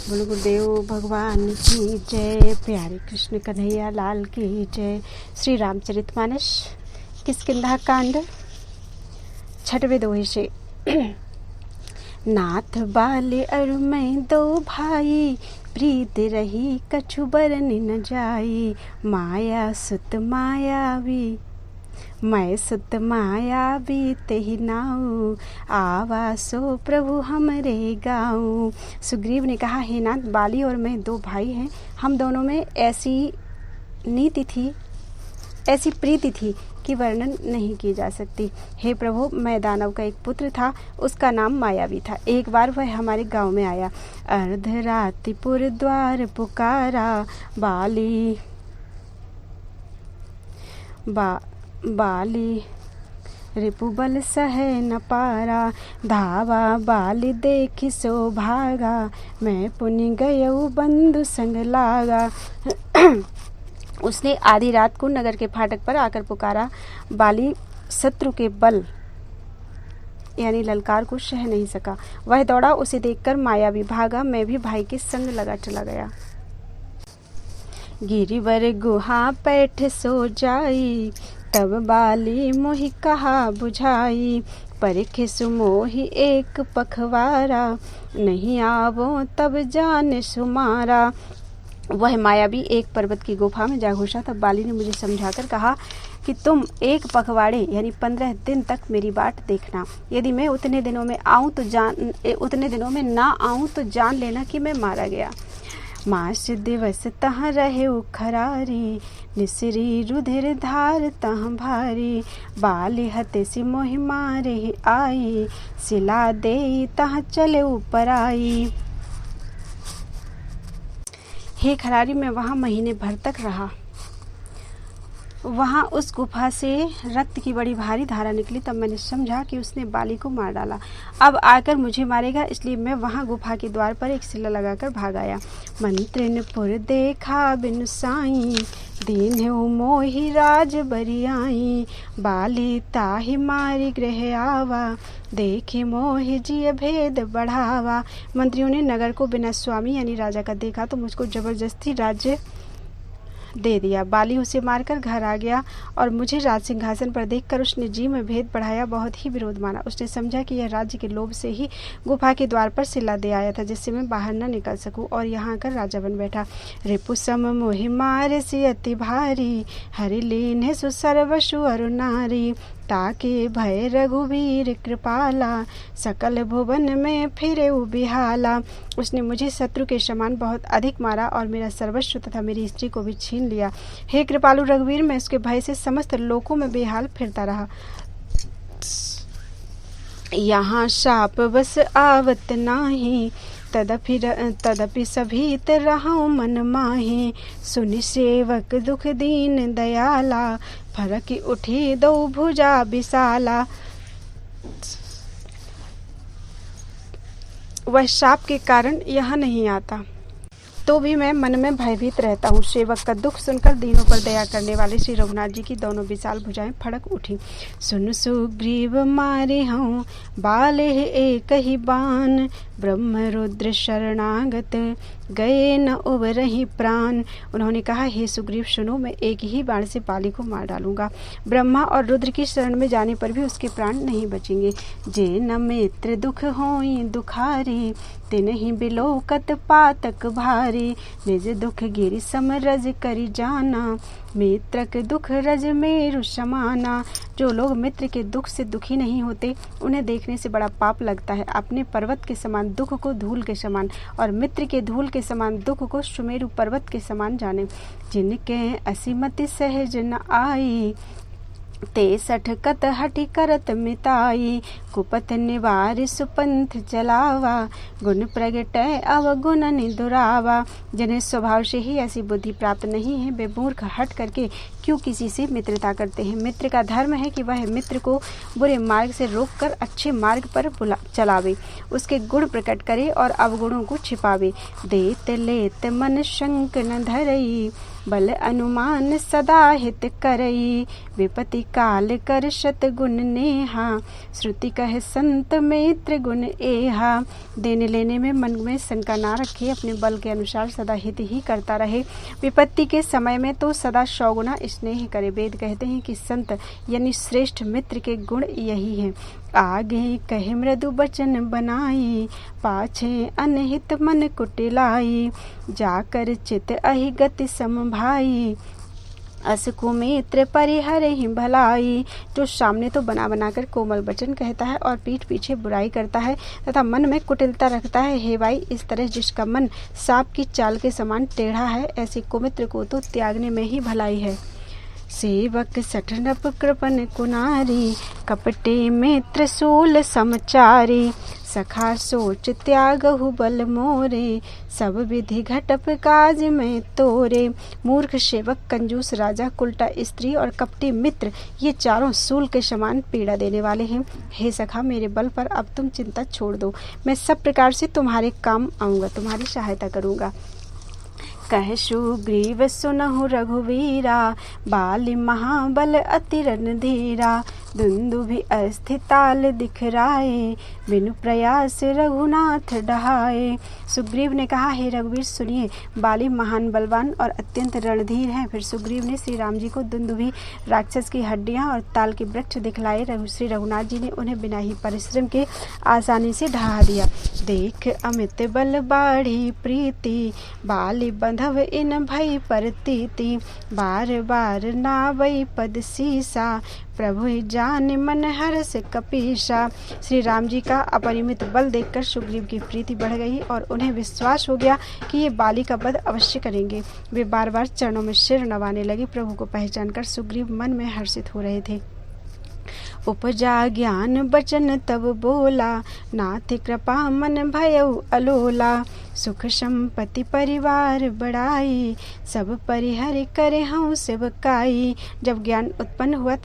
बोलो गुरुदेव भगवान की जय। प्यारे कृष्ण कन्हैया लाल की जय। श्री रामचरितमानस किष्किंधा कांड 6वें दोहे से। नाथ बाले और मैं दो भाई, प्रीत रही कछु बरन न जाई। माया सुत मायावी, मैं सुत मायावी तेहि नाऊ। आवा सो प्रभु हमरे गाऊं। सुग्रीव ने कहा, हे नाथ, बाली और मैं दो भाई हैं। हम दोनों में ऐसी नीति थी, ऐसी प्रीति थी कि वर्णन नहीं की जा सकती। हे प्रभु, मैं दानव का एक पुत्र था, उसका नाम मायावी था। एक बार वह हमारे गांव में आया। अर्धरात्रिपुर द्वार पुकारा, बाली रिपुबल सह न पारा। धावा बाली देखी सो भागा, मैं पुनि गयऊ बंधु संग लागा। उसने आधी रात को नगर के फाटक पर आकर पुकारा। बाली शत्रु के बल यानी ललकार को सह नहीं सका। वह दौड़ा, उसे देखकर मायावी भागा। मैं भी भाई के संग लगा चला गया। गिरिवर गुहा पैठ सो जाई, तब बाली मोहि कहा बुझाई। परिखे सुमोहि एक पखवारा, नहीं आवो तब जान सुमारा। वह मायावी एक पर्वत की गुफा में जा घुसा। तब बाली ने मुझे समझाकर कहा कि तुम एक पखवाड़े यानी 15 दिन तक मेरी बाट देखना। यदि मैं उतने दिनों में ना आऊं तो जान लेना कि मैं मारा गया। मास दिवस तहाँ रहे खरारी, निसरी रुधिर धार तहाँ भारी। बाली हते सि मोहि मारे आई, सिला दे तहाँ चले ऊपर आई। हे खरारी, मैं वहाँ महीने भर तक रहा। वहाँ उस गुफा से रक्त की बड़ी भारी धारा निकली। तब मैंने समझा कि उसने बाली को मार डाला, अब आकर मुझे मारेगा। इसलिए मैं वहाँ गुफा के द्वार पर एक सिला लगाकर भाग आया। मंत्रिन पुर देखा बिनु साई, दीन मोहि राज बरियाई। बाली ताहि मारी गृह आवा, देखे मोहि जिय भेद बढ़ावा। मंत्रियों ने नगर को बिना स्वामी यानी राजा का देखा तो मुझको जबरदस्ती राज्य दे दिया। बाली उसे मारकर घर आ गया और मुझे राज सिंहासन पर देखकर उसने जी में भेद बढ़ाया, बहुत ही विरोध माना। उसने समझा कि यह राज्य के लोभ से ही गुफा के द्वार पर सिला दे आया था, जिससे मैं बाहर न निकल सकूं, और यहाँ आकर राजा बन बैठा। रिपु सम मोहि मारे सि अति भारी, हरि लीन्हे सु सर्वसु अरु नारी। ताके भय रघुवीर कृपाला, सकल भुवन में फिरे बिहाला। उसने मुझे शत्रु के समान बहुत अधिक मारा और मेरा सर्वस्व तथा मेरी स्त्री को भी छीन लिया। हे कृपालु रघुवीर, मैं उसके भय से समस्त लोकों में बेहाल फिरता रहा। यहाँ शाप बस आवत नाही, तदपि सभीत रहूं मन माही। सुनि सेवक दुख दीन दयाला, फरक उठी दो भुजा विशाला। वह शाप के कारण यहाँ नहीं आता, तो भी मैं मन में भयभीत रहता हूँ। सेवक का दुख सुनकर दीनों पर दया करने वाले श्री रघुनाथ जी की दोनों विशाल भुजाएं फड़क उठी। सुन सुग्रीव मारे हूँ बाले एक ही बान, ब्रह्म रुद्र शरणागत गए न उबरहि प्राण। उन्होंने कहा, हे सुग्रीव सुनो, मैं एक ही बाण से बाली को मार डालूंगा। ब्रह्मा और रुद्र की शरण में जाने पर भी उसके प्राण नहीं बचेंगे। जे न मित्र दुख होई दुखारी, तिनहि बिलोकत पातक भारी। निज दुख गिरि सम रज करि जाना, मित्रक दुख रज मेरु समाना। जो लोग मित्र के दुख से दुखी नहीं होते, उन्हें देखने से बड़ा पाप लगता है। अपने पर्वत के समान दुख को धूल के समान और मित्र के धूल के समान दुख को सुमेरु पर्वत के समान जाने। जिनके असीमति सहज न आई, ते सठकत हटि करत मिताई। कुपथ निवार सुपंथ चलावा, गुण प्रगटय अवगुण निदुरावा। जिन्हें स्वभाव से ही ऐसी बुद्धि प्राप्त नहीं है, वे मूर्ख हट करके क्यों किसी से मित्रता करते हैं। मित्र का धर्म है कि वह मित्र को बुरे मार्ग से रोककर अच्छे मार्ग पर चलावे, उसके गुण प्रकट करे और अवगुणों को छिपावे। देत लेत मन शंक न धरई, बल अनुमान सदा हित करई। विपत्ति काल कर शत गुण नेहा, श्रुति कहे संत मित्र गुण एहा। देने लेने में मन में शंका ना रखे, अपने बल के अनुसार सदा हित ही करता रहे। विपत्ति के समय में तो सदा 100 गुना स्नेह करे। वेद कहते हैं कि संत यानी श्रेष्ठ मित्र के गुण यही हैं। आगे कहे मृदु बचन बनाई, पाछे अनहित मन कुटिलाई। जाकर चित अहि गति समभाई, अस कुमित्र परिहर ही भलाई। जो सामने तो बना कर कोमल वचन कहता है और पीठ पीछे बुराई करता है तथा मन में कुटिलता रखता है, हे भाई, इस तरह जिसका मन सांप की चाल के समान टेढ़ा है, ऐसे कुमित्र को तो त्यागने में ही भलाई है। सेवक सठनप कृपन कुनारी, कपटे मित्र सूल समचारी। सखा सोच त्यागहु बल मोरे, सब विधि घटप काज में तोरे। मूर्ख सेवक, कंजूस राजा, उल्टा स्त्री और कपटी मित्र, ये चारों सूल के समान पीड़ा देने वाले हैं। हे सखा, मेरे बल पर अब तुम चिंता छोड़ दो, मैं सब प्रकार से तुम्हारे काम आऊँगा, तुम्हारी सहायता करूँगा। कह सुग्रीव सुनहु रघुवीरा, बाली महाबल अति रणधीरा। दुंदुभि अस्थिताल दिखराए, बिनु प्रयास रघुनाथ डहाए। सुग्रीव ने कहा, हे रघुवीर सुनिए, बाली महान बलवान और अत्यंत रणधीर हैं। फिर सुग्रीव ने श्री राम जी को दुंदुभि राक्षस की हड्डियां और ताल के वृक्ष दिखलाए। श्री रघुनाथ जी ने उन्हें बिना ही परिश्रम के आसानी से ढहा दिया। देख अमित बल बाढ़ी प्रीति, बाली बंधव इन भई परतीति। बार बार नावई पद सीसा, प्रभु जान मन हर्ष कपीसा। श्री राम जी का अपरिमित बल देखकर सुग्रीव की प्रीति बढ़ गई और उन्हें विश्वास हो गया कि ये बाली का वध अवश्य करेंगे। वे बार बार चरणों में सिर नवाने लगे। प्रभु को पहचानकर सुग्रीव मन में हर्षित हो रहे थे। उपजा ज्ञान बचन तब बोला, नाथ कृपा मन भयउ अलोला। सुख संपत्ति परिवार बढ़ाई, सब परिहर करे हूँ सेवकाई। जब ज्ञान उत्पन्न हुआ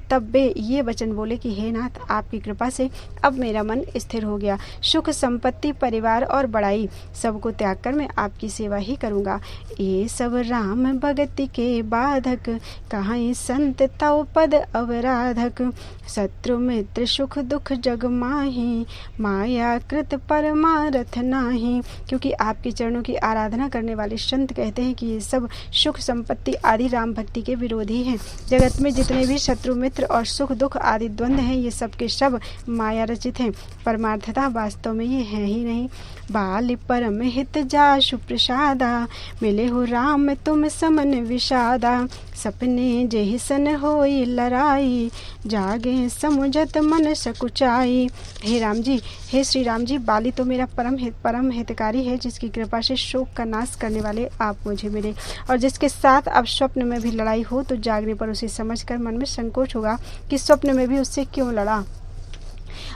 तब वे ये वचन बोले कि हे नाथ, आपकी कृपा से अब मेरा मन स्थिर हो गया। सुख संपत्ति परिवार और बड़ाई सबको त्याग कर मैं आपकी सेवा ही करूँगा। ये सब राम भगति के बाधक, कहाँ संत तव पद अवराधक। शत्रु मित्र सुख दुख जग माही, माया कृत परमारथ नाही। क्योंकि आपके चरणों की आराधना करने वाले संत कहते हैं कि ये सब सुख संपत्ति आदि राम भक्ति के विरोधी हैं। जगत में जितने भी शत्रु मित्र और सुख दुख आदि द्वंद्व हैं, ये सब के सब माया रचित हैं, परमार्थता वास्तव में ये है ही नहीं। बाल परम हित जासु प्रसादा, मिले हो राम तुम समन विषादा। सपने जेहि सन होई लड़ाई, जागे समुझत मन सकुचाई। हे राम जी, हे श्री राम जी, बाली तो मेरा परम हितकारी है, जिसकी कृपा से शोक का नाश करने वाले आप मुझे मिले, और जिसके साथ अब स्वप्न में भी लड़ाई हो तो जागने पर उसे समझकर मन में संकोच होगा कि स्वप्न में भी उससे क्यों लड़ा।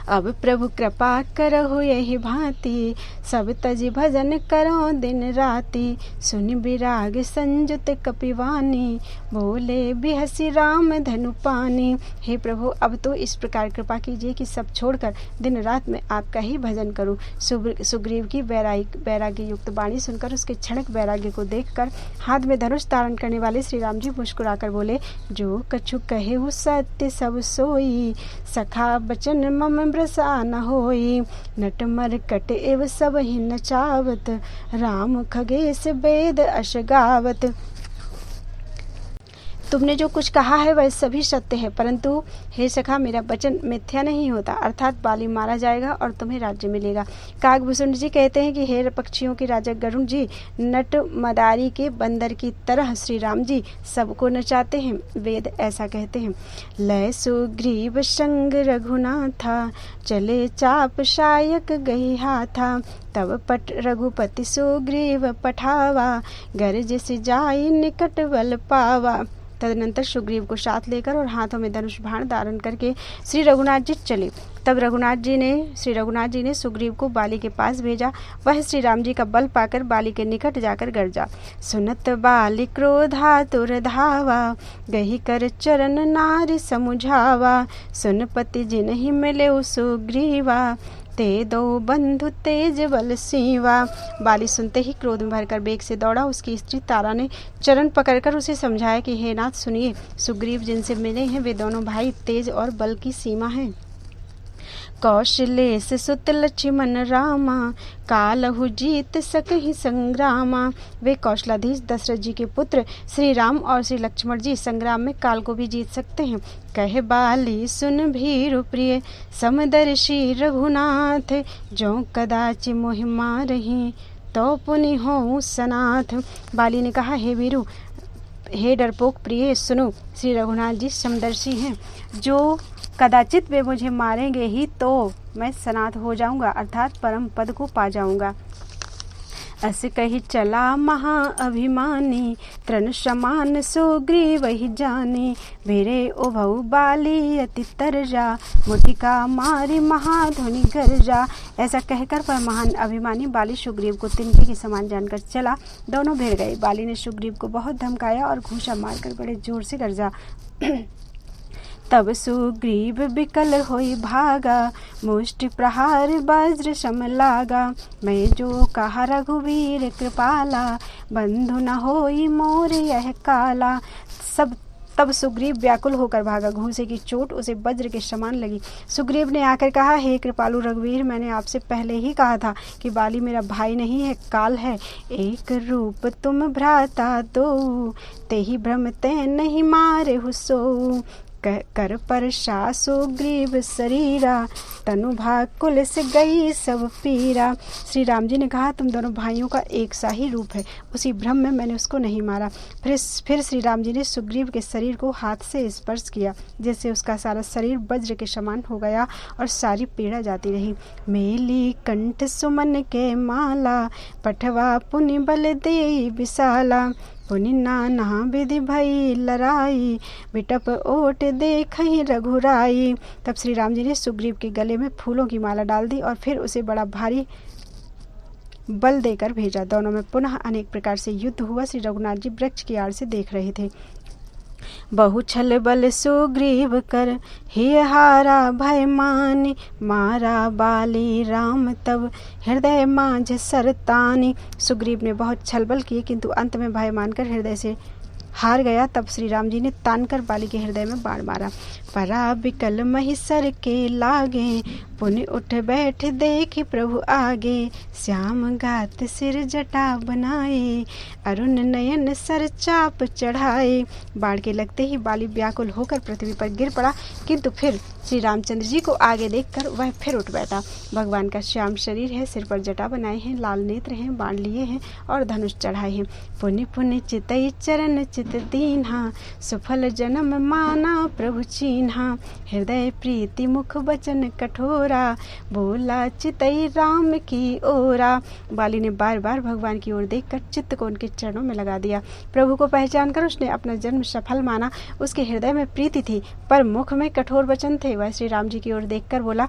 अब प्रभु कृपा करहु यही भांति, सब तज भजन करो दिन राति। सुनि विराग संजुत कपिवानी, बोले बिहसी राम धनु पानी। हे प्रभु, अब तो इस प्रकार कृपा कीजिए कि सब छोड़कर दिन रात में आपका ही भजन करूं। सुग्रीव की वैराग्य युक्त वाणी सुनकर उसके क्षणिक वैराग्य को देखकर हाथ में धनुष धारण करने वाले श्री राम जी मुस्कुराकर बोले, जो कछु कहे वो सत्य सब सोई, सखा बचन मम ब्रसा न होई। नट मरकट एव सब ही नचावत, राम खगेश वेद अश गावत। तुमने जो कुछ कहा है वह सभी सत्य है, परंतु हे सखा, मेरा वचन मिथ्या नहीं होता, अर्थात बाली मारा जाएगा और तुम्हें राज्य मिलेगा। काकभूषण जी कहते हैं कि हे पक्षियों के राजा गरुण जी, नट मदारी के बंदर की तरह श्री राम जी सबको नचाते हैं। वेद ऐसा कहते हैं। लय सुग्रीव संग रघुनाथा, चले चाप शायक गई हाथा। तब पट रघुपति सुग्रीव पठावा, गर्ज से जाई निकट बल पावा। तदनंतर सुग्रीव को साथ लेकर और हाथों में धनुष बाण धारण करके श्री रघुनाथ जी चले। तब श्री रघुनाथ जी ने सुग्रीव को बाली के पास भेजा। वह श्री राम जी का बल पाकर बाली के निकट जाकर गरजा, सुनत बाली क्रोधातुर धावा, गही कर चरण नारी समुझावा, सुन पति जिन्हि मिले सुग्रीवा, ते दो बंधु तेज बल सीवा। बाली सुनते ही क्रोध में भरकर बेग से दौड़ा। उसकी स्त्री तारा ने चरण पकड़कर उसे समझाया कि हे नाथ सुनिए, सुग्रीव जिनसे मिले हैं वे दोनों भाई तेज और बल की सीमा हैं। कौशलेश सुत लक्ष्मण रामा, कालहु जीत सकहि संग्रामा। वे कौशलाधीश दशरथ जी के पुत्र श्री राम और श्री लक्ष्मण जी संग्राम में काल को भी जीत सकते हैं। कहे बाली सुन भीरु प्रिय, समदर्शी रघुनाथ, जो कदाचि मोहि मारहि, तो पुनि होऊं सनाथ। बाली ने कहा, हे वीरु, हे डरपोक प्रिय, सुनो, श्री रघुनाथ जी समदर्शी हैं, जो कदाचित वे मुझे मारेंगे ही तो मैं सनाथ हो जाऊंगा, अर्थात परम पद को पा जाऊंगा। अस कही चला महाअभिमानी, तृण समान सुग्रीव ही जानी, भेरे उभऊ बाली अति तरजा, मुटिका मारी महाध्वनि गरजा। ऐसा कहकर वह महान अभिमानी बाली सुग्रीव को तिनके के समान जानकर चला। दोनों भिड़ गए। बाली ने सुग्रीव को बहुत धमकाया और घूंसा मारकर बड़े जोर से गरजा। तब सुग्रीव बिकल होई भागा, मुष्टि प्रहार वज्र सम लागा, मैं जो कहा रघुवीर कृपाला, बंधु न होई मोर यह काला। तब सुग्रीव व्याकुल होकर भागा। घूंसे की चोट उसे वज्र के समान लगी। सुग्रीव ने आकर कहा, हे कृपालु रघुवीर, मैंने आपसे पहले ही कहा था कि बाली मेरा भाई नहीं है, काल है। एक रूप तुम भ्राता दो, तेहि भ्रम ते नहीं मारे हुसो, कर पर शा सुग्रीव शरीरा, तनु भाकुल से गई सब पीरा। श्री राम जी ने कहा, तुम दोनों भाइयों का एक सा ही रूप है, उसी भ्रम में मैंने उसको नहीं मारा। फिर श्री राम जी ने सुग्रीव के शरीर को हाथ से स्पर्श किया, जिससे उसका सारा शरीर वज्र के समान हो गया और सारी पीड़ा जाती रही। मेली कंठ सुमन के माला, पठवा पुनि बल दे विशाला, पुनि नाना विधि भई लड़ाई, बिटप ओट देखहि रघुराई। तब श्री राम जी ने सुग्रीव के गले में फूलों की माला डाल दी और फिर उसे बड़ा भारी बल देकर भेजा। दोनों में पुनः अनेक प्रकार से युद्ध हुआ। श्री रघुनाथ जी वृक्ष की आड़ से देख रहे थे। बहु छल बल सुग्रीव कर, हे हारा भय मानी, मारा बाली राम तब हृदय माझ सरतानी। सुग्रीव ने बहुत छल बल किए, किंतु अंत में भय मानकर हृदय से हार गया। तब श्री राम जी ने तानकर बाली के हृदय में बाण मारा। परा बिकल महिसर के लागे, पुनि उठ बैठ देखी प्रभु आगे, श्याम गात सिर जटा बनाए, अरुण नयन सर चाप चढ़ाए। बाण के लगते ही बाली व्याकुल होकर पृथ्वी पर गिर पड़ा, किंतु फिर श्री रामचंद्र जी को आगे देखकर वह फिर उठ बैठा। भगवान का श्याम शरीर है, सिर पर जटा बनाए हैं, लाल नेत्र हैं, बाण लिए हैं और धनुष चढ़ाए हैं। पुनि पुनि चितई चरण चित दीन्हा, सुफल जन्म माना प्रभु चीन्हा, हृदय प्रीति मुख वचन कठोरा, बोला चितई राम की ओरा। बाली ने बार बार भगवान की ओर देखकर चित्त को उनके चरणों में लगा दिया। प्रभु को पहचान कर उसने अपना जन्म सफल माना। उसके हृदय में प्रीति थी पर मुख में कठोर वचन थे। वह श्री राम जी की ओर देखकर बोला,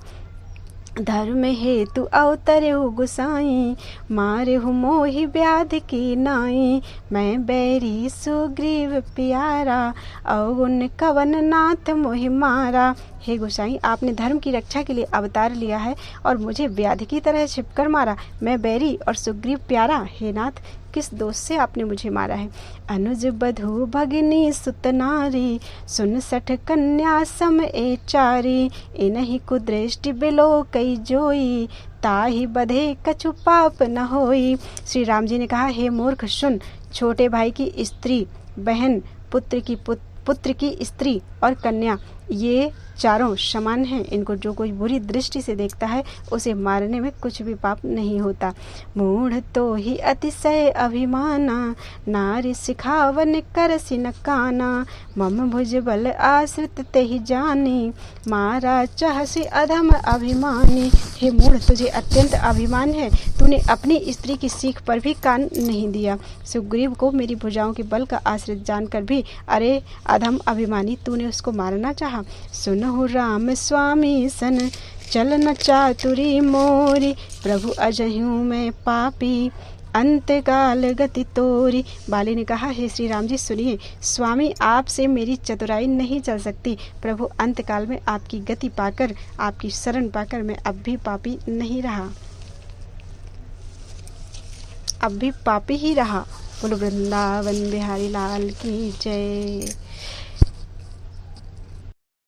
धर्म हेतु अवतरे गुसाई, मारे हूँ मोहि व्याधि की नाई, मैं बैरी सुग्रीव प्यारा, अवगुण कवन नाथ मोहि मारा। हे गोसाई, आपने धर्म की रक्षा के लिए अवतार लिया है और मुझे व्याधि की तरह छिपकर मारा। मैं बैरी और सुग्रीव प्यारा। हे नाथ, किस दोष से आपने मुझे मारा है? अनुज बधु भगिनी सुत नारी, सुन सठ कन्या सम ए चारी, इनहि कुदृष्टि बिलो कई जोई, ताहि बधे कछु पाप न होई। श्री राम जी ने कहा, हे मूर्ख सुन, छोटे भाई की स्त्री, बहन, पुत्र की स्त्री और कन्या ये चारों समान हैं, इनको जो कोई बुरी दृष्टि से देखता है उसे मारने में कुछ भी पाप नहीं होता। मूढ़ तो ही अतिशय अभिमाना, नारी सिखावन कर सिन काना, मम भुज बल आश्रित ते ही जानी, मारा चाहसी अधम अभिमानी। हे मूढ़, तुझे अत्यंत अभिमान है, तूने अपनी स्त्री की सीख पर भी कान नहीं दिया। सुग्रीव को मेरी भुजाओं के बल का आश्रित जानकर भी अरे अधम अभिमानी, तूने उसको मारना चाहा। सुनहु राम स्वामी सन चलन चातुरी मोरी, प्रभु अजहूँ मैं पापी अंतकाल गति तोरी। बाली ने कहा, हे श्री राम जी सुनिए, स्वामी आपसे मेरी चतुराई नहीं चल सकती। प्रभु अंतकाल में आपकी गति पाकर, आपकी शरण पाकर मैं अब भी पापी नहीं रहा, अब भी पापी ही रहा। बोलो वृंदावन बिहारी लाल की जय।